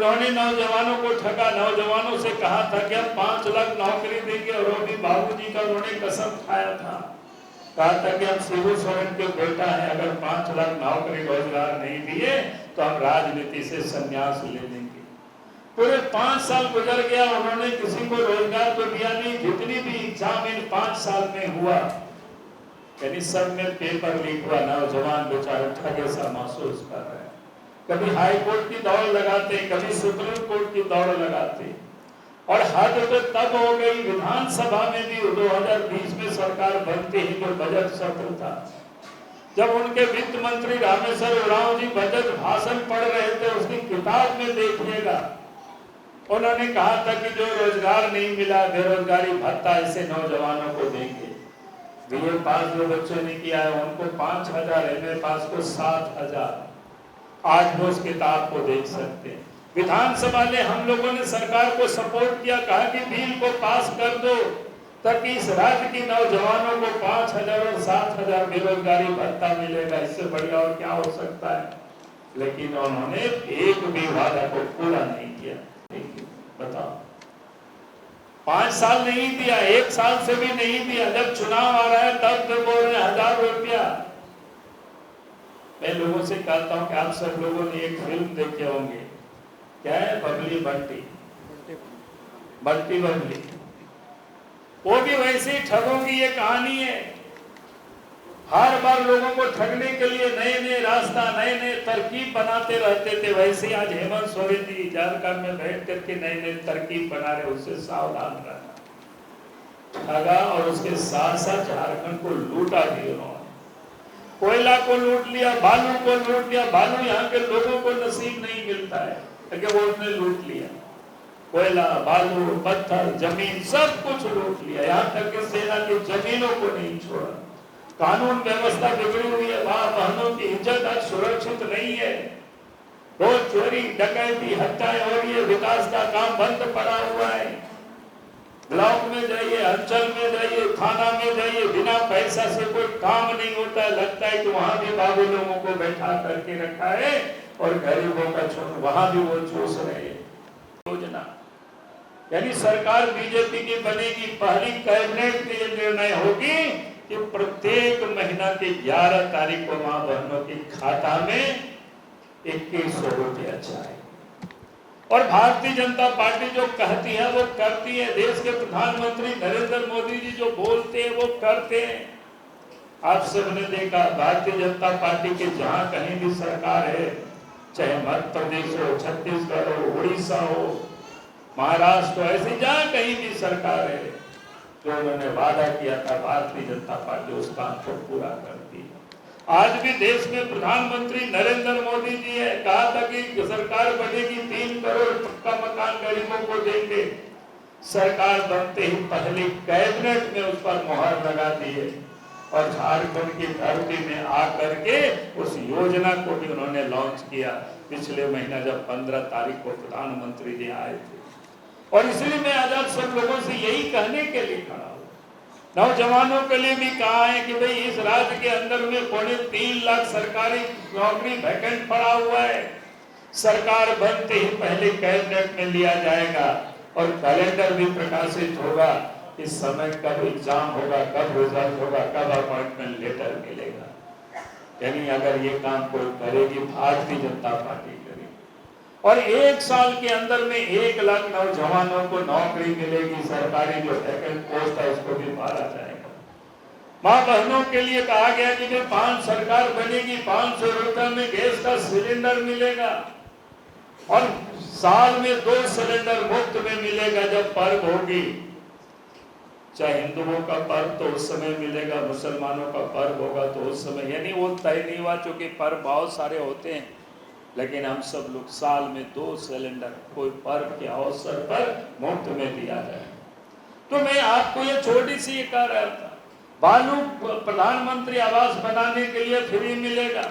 उन्होंने नौजवानों को ठगा, नौजवानों से कहा था कि हम 5 लाख नौकरी देंगे, और वो भी बाबूजी का उन्होंने कसम खाया था, कहा था कि हम शिबू सोरेन के बेटा है, अगर 5 लाख नौकरी रोजगार नहीं दिए तो हम राजनीति से संन्यास ले लेंगे। पूरे 5 साल गुजर गया, उन्होंने किसी को रोजगार तो दिया नहीं। जितनी भी एग्जाम इन 5 साल में हुआ, यानी सब में पेपर लीक हुआ, नौजवान बेचारे ठगे सा महसूस कर रहे हैं। कभी हाई कोर्ट की दौड़ लगाते, कभी सुप्रीम कोर्ट की दौड़ लगाते, और हद तो तब हो गई विधानसभा में भी 2020 में सरकार बनते ही जो बजट सत्र था, जब उनके वित्त मंत्री रामेश्वर उरांव जी बजट भाषण पढ़ रहे थे, उसकी किताब में देखिएगा, उन्होंने कहा था कि जो रोजगार नहीं मिला, बेरोजगारी भत्ता ऐसे नौजवानों को देंगे। बीए पास जो बच्चों ने किया है उनको 5,000, एमए पास को 7,000। आज वो उस किताब को देख सकते हैं। विधानसभा ने, हम लोगों ने सरकार को सपोर्ट किया, कहा कि बिल को पास कर दो ताकि इस राज्य की नौजवानों को 5,000 और 7,000 बेरोजगारी भत्ता मिलेगा। इससे बढ़िया और क्या हो सकता है? लेकिन उन्होंने एक भी वादा को पूरा नहीं किया। बताओ, 5 साल नहीं दिया, 1 साल से भी नहीं दिया। जब चुनाव आ रहा है तब तो बोल रहे 1,000 रुपया। मैं लोगों से कहता हूं कि आप सब लोगों ने एक फिल्म देखे होंगे, क्या है, बबली बंटी, बंटी बबली। वो भी वैसे ही ठगों की ये कहानी है। हर बार लोगों को ठगने के लिए नए नए रास्ता, नए नए तरकीब बनाते रहते थे। वैसे आज हेमंत सोरेन जी झारखंड में बैठ करके नए नए तरकीब बना रहे, उससे सावधान रहना। ठगा और उसके साथ साथ झारखंड को लूटा भी उन्होंने। कोयला को लूट लिया, बालू को लूट लिया। बालू यहाँ के लोगों को नसीब नहीं मिलता है, क्योंकि वो उसने लूट लिया। कोयला, बालू, पत्थर, जमीन सब कुछ लूट लिया। यहाँ तक कि सेना की जमीनों को नहीं छोड़ा। कानून व्यवस्था बिगड़ी हुई है, मां बहनों की इज्जत आज सुरक्षित नहीं है। रोज चोरी, डकैती, हत्याएं हो रही है। विकास का काम बंद पड़ा हुआ है। ब्लॉक में जाइए, अंचल में जाइए, थाना में जाइए, बिना पैसा से कोई काम नहीं होता है। लगता है कि वहां भी बाबू लोगों को बैठा करके रखा है और गरीबों का छोड़ वहां भी वो चूस रहे हैं। योजना यानी सरकार बीजेपी की बनेगी, पहली कैबिनेट की ये निर्णय होगी कि प्रत्येक महीना की 11 तारीख को मां बहनों के खाता में 2100 रुपया जाए। और भारतीय जनता पार्टी जो कहती है वो करती है। देश के प्रधानमंत्री नरेंद्र मोदी जी जो बोलते हैं वो करते हैं। आप सबने देखा, भारतीय जनता पार्टी के जहां कहीं भी सरकार है, चाहे मध्य प्रदेश हो, छत्तीसगढ़ हो, उड़ीसा हो, महाराष्ट्र हो, ऐसे जहां कहीं भी सरकार है, जो उन्होंने वादा किया था भारतीय जनता पार्टी उस काम को पूरा करती है। आज भी देश में प्रधानमंत्री नरेंद्र मोदी जी है, कहा था कि सरकार बनेगी 3 करोड़ पक्का मकान गरीबों को देंगे। सरकार बनते ही पहले कैबिनेट में उस पर मुहर लगा दी है और झारखंड की धरती में आकर के उस योजना को भी उन्होंने लॉन्च किया पिछले महीना, जब 15 तारीख को प्रधानमंत्री जी आए थे। और इसलिए मैं आज आप सब लोगों से यही कहने के लिए खड़ा हूं, नौजवानों के लिए भी कहा है कि भाई इस राज्य के अंदर में 3.25 लाख सरकारी नौकरी वैकेंट पड़ा हुआ है। सरकार बनते ही पहले कैबिनेट में लिया जाएगा और कैलेंडर भी प्रकाशित होगा। इस समय कब एग्जाम होगा, कब रिजल्ट होगा, कब अपॉइंटमेंट लेटर मिलेगा। यानी अगर ये काम कोई करेगी भारतीय जनता पार्टी करेगी, और 1 साल के अंदर में 1 लाख नौजवानों को नौकरी मिलेगी। सरकारी जो वैकेंट पोस्ट है उसको भी भरा जाएगा। मां बहनों के लिए कहा गया कि 5 सरकार बनेगी, 500 रुपए में गैस का सिलेंडर मिलेगा और साल में 2 सिलेंडर मुफ्त में मिलेगा। जब पर्व होगी, चाहे हिंदुओं का पर्व तो उस समय मिलेगा, मुसलमानों का पर्व होगा तो उस समय, यानी वो तय नहीं हुआ, चूंकि पर्व बहुत सारे होते हैं, लेकिन हम सब लोग साल में 2 सिलेंडर कोई पर्व के अवसर पर मुफ्त में दिया जाए। तो मैं आपको ये छोटी सी कह रहा था, बालू प्रधानमंत्री आवास बनाने के लिए फ्री मिलेगा।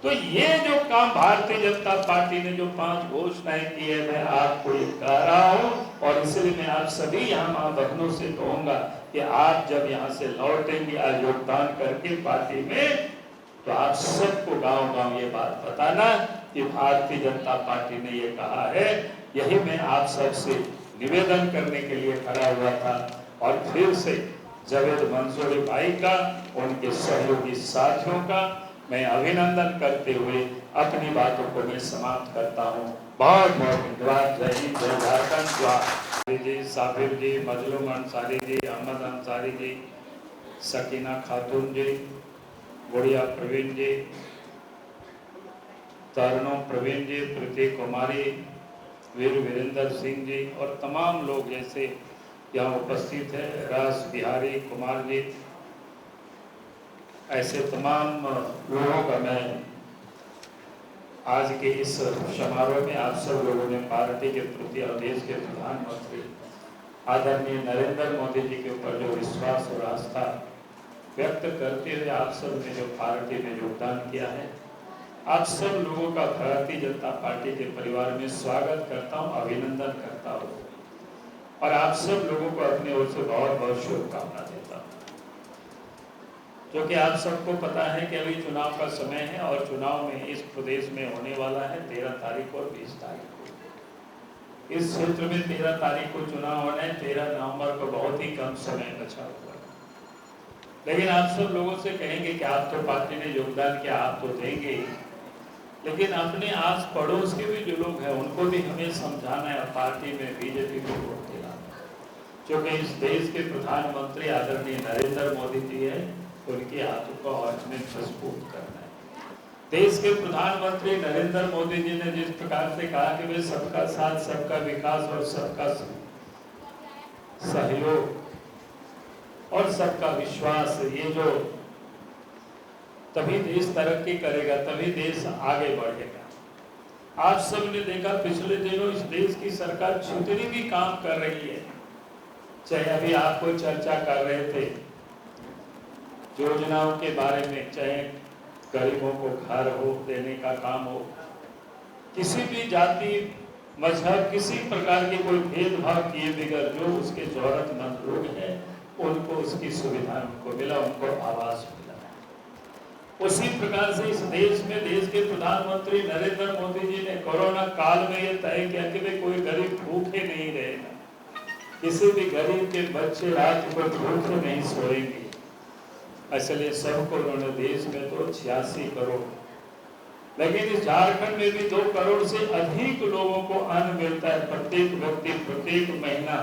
तो ये जो काम भारतीय जनता पार्टी ने जो 5 घोषणाएं की है, मैं आपको ये कह रहा हूं, और इसलिए मैं आप सभी यहाँ मां बहनों से कहूंगा कि आप जब यहाँ से लौटेंगे आज योगदान करके पार्टी में, तो आप सबको गांव-गांव ये बात बताना कि भारतीय जनता पार्टी ने ये कहा है। यही मैं आप सबसे निवेदन करने के लिए खड़ा हुआ था। और फिर से जावेद मंसूरी भाई का, उनके सहयोगी साथियों का मैं अभिनंदन करते हुए अपनी बातों को मैं समाप्त करता हूँ। बहुत बहुत धन्यवाद। जय हिंद, जय झारखंड। जवाहर जी, साबिर जी, मजलूम अंसारी जी, अहमद अंसारी जी, सकीना खातून जी, गुड़िया प्रवीण जी, तरनो प्रवीण जी, प्रीति कुमारी, वीर वीरेंद्र सिंह जी और तमाम लोग जैसे यहाँ उपस्थित है, रास बिहारी कुमार जी, ऐसे तमाम लोगों का मैं आज के इस समारोह में आप सब लोगों ने पार्टी के प्रति और देश के प्रधानमंत्री आदरणीय नरेंद्र मोदी जी के ऊपर जो विश्वास और आस्था व्यक्त करते हुए आप सब ने जो पार्टी में योगदान किया है, आप सब लोगों का भारतीय जनता पार्टी के परिवार में स्वागत करता हूं, अभिनंदन करता हूं और आप सब लोगों को अपनी ओर से बहुत बहुत शुभकामना देता हूं। जो कि आप सबको पता है कि अभी चुनाव का समय है और चुनाव में इस प्रदेश में होने वाला है 13 तारीख और 20 तारीख को। इस क्षेत्र में 13 तारीख को चुनाव होना है, 13 नवंबर को बहुत ही कम समय बचा हुआ है। लेकिन आप सब लोगों से कहेंगे कि आप तो पार्टी ने योगदान किया, आप तो देंगे ही, लेकिन अपने आस पड़ोस के भी जो लोग हैं उनको भी हमें समझाना है और पार्टी में बीजेपी को वोट दिलाना। क्योंकि इस देश के प्रधानमंत्री आदरणीय नरेंद्र मोदी जी है, उनके हाथों को और हमें मजबूत करना है। देश के प्रधानमंत्री नरेंद्र मोदी जी ने जिस प्रकार से कहा कि वे सबका साथ, सबका विकास और सबका सहयोग और सबका विश्वास, ये जो तभी देश तरक्की करेगा, तभी देश आगे बढ़ेगा। आप सब ने देखा पिछले दिनों इस देश की सरकार जितनी भी काम कर रही है, चाहे अभी आपको चर्चा कर रहे थे योजनाओं के बारे में, चाहे गरीबों को घर हो देने का काम हो, किसी भी जाति मजहब किसी प्रकार के कोई भेदभाव किए बगैर जो उसके जरूरतमंद लोग हैं उनको उसकी सुविधा उनको मिला, उनको आवास मिला। उसी प्रकार से इस देश में देश के प्रधानमंत्री नरेंद्र मोदी जी ने कोरोना काल में यह तय किया कि भाई कोई गरीब भूखे नहीं रहेगा, किसी भी गरीब के बच्चे रात को भूखे नहीं सोएंगे। इसलिए सबको उन्होंने देश में तो 86 करोड़, लेकिन इस झारखंड में भी 2 करोड़ से अधिक लोगों को अन्न मिलता है। प्रत्येक व्यक्ति प्रत्येक महीना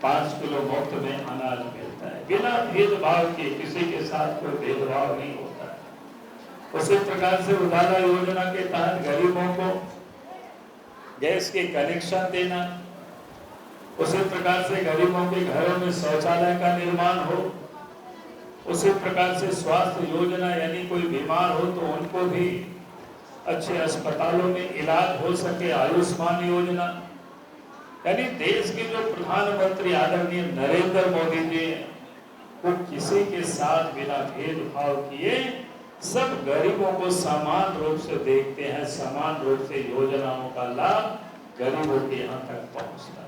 5 किलो मुफ्त में अनाज मिलता है, बिना भेदभाव के, किसी के साथ कोई भेदभाव नहीं होता है। उसी प्रकार से उजाला योजना के तहत गरीबों को गैस के कनेक्शन देना, उसी प्रकार से गरीबों के घरों में शौचालय का निर्माण हो, उसी प्रकार से स्वास्थ्य योजना, यानी कोई बीमार हो तो उनको भी अच्छे अस्पतालों में इलाज हो सके, आयुष्मान योजना। यानी देश के जो प्रधानमंत्री आदरणीय नरेंद्र मोदी जी वो किसी के साथ बिना भेदभाव किए सब गरीबों को समान रूप से देखते हैं, समान रूप से योजनाओं का लाभ गरीबों के यहाँ तक पहुँचता है।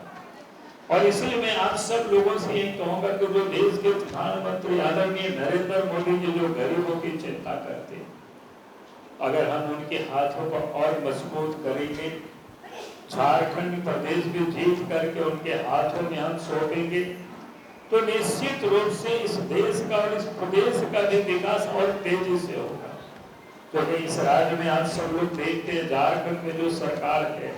और इसलिए मैं आप सब लोगों से यही कहूंगा कि जो देश के प्रधानमंत्री आदरणीय नरेंद्र मोदी जी जो गरीबों की चिंता करते हैं, अगर हम उनके हाथों को और मजबूत करेंगे, झारखंड प्रदेश भी जीत करके उनके हाथों में हम सौंपेंगे, तो निश्चित रूप से इस देश का और इस प्रदेश का भी विकास और तेजी से होगा। क्योंकि इस राज्य में आप सब लोग देखते हैं, झारखंड में जो सरकार है,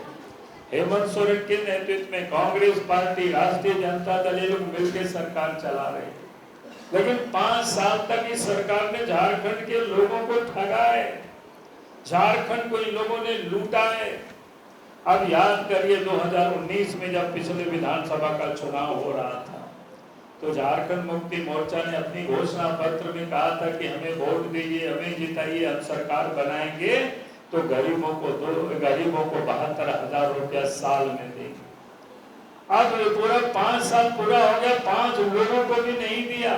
हेमंत सोरेन के नेतृत्व में कांग्रेस पार्टी, राष्ट्रीय जनता दल, ये लोग मिलकर सरकार चला रहे हैं। लेकिन 5 साल तक इस सरकार ने झारखंड के लोगों को ठगा है, झारखंड को इन लोगों ने लूटा है। अब याद करिए 2019 में जब पिछले विधानसभा का चुनाव हो रहा था, तो झारखंड मुक्ति मोर्चा ने अपनी घोषणा पत्र में कहा था कि हमें वोट दीजिए, हमें जिताइए, हम सरकार बनाएंगे तो गरीबों को 72,000 रुपया साल में देंगे। अब पूरा 5 साल पूरा हो गया, 5 लोगों को भी नहीं दिया।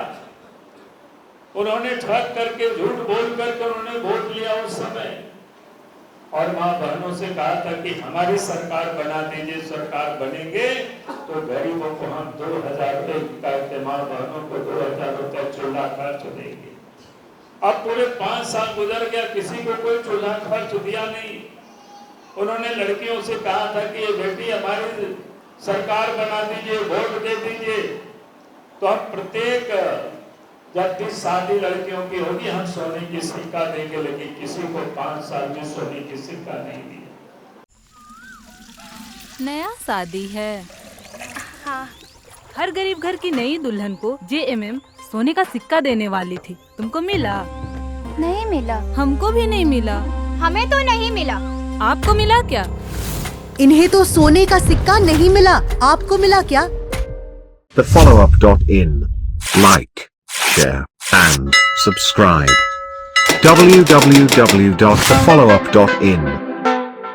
उन्होंने ठग करके, झूठ बोल करके उन्होंने वोट लिया उस समय, और माँ बहनों से कहा था कि हमारी सरकार बना दीजिए, सरकार बनेंगे तो गरीबों को हम 2,000 रुपये, माँ बहनों को 2,000 रुपये चूल्हा खर्च देंगे। अब पूरे 5 साल गुजर गया, किसी को कोई चूल्हा खर्च दिया नहीं। उन्होंने लड़कियों से कहा था कि ये बेटी हमारी सरकार बना दीजिए, वोट दे दीजिए। तो हम प्रत्येक जब 30 शादी लड़कियों की होगी हम सोने की सिक्का देंगे, लेकिन किसी को 5 साल में सोने की सिक्का नहीं दिया। नया शादी है। हाँ। हर गरीब घर की नई दुल्हन को JMM सोने का सिक्का देने वाली थी। तुमको मिला? नहीं मिला। हमको भी नहीं मिला। हमें तो नहीं मिला। आपको मिला क्या? इन्हें तो सोने का सिक्का नहीं मिला, आपको मिला क्या? TheFollowUp.in. Like, share, and subscribe. www.thefollowup.in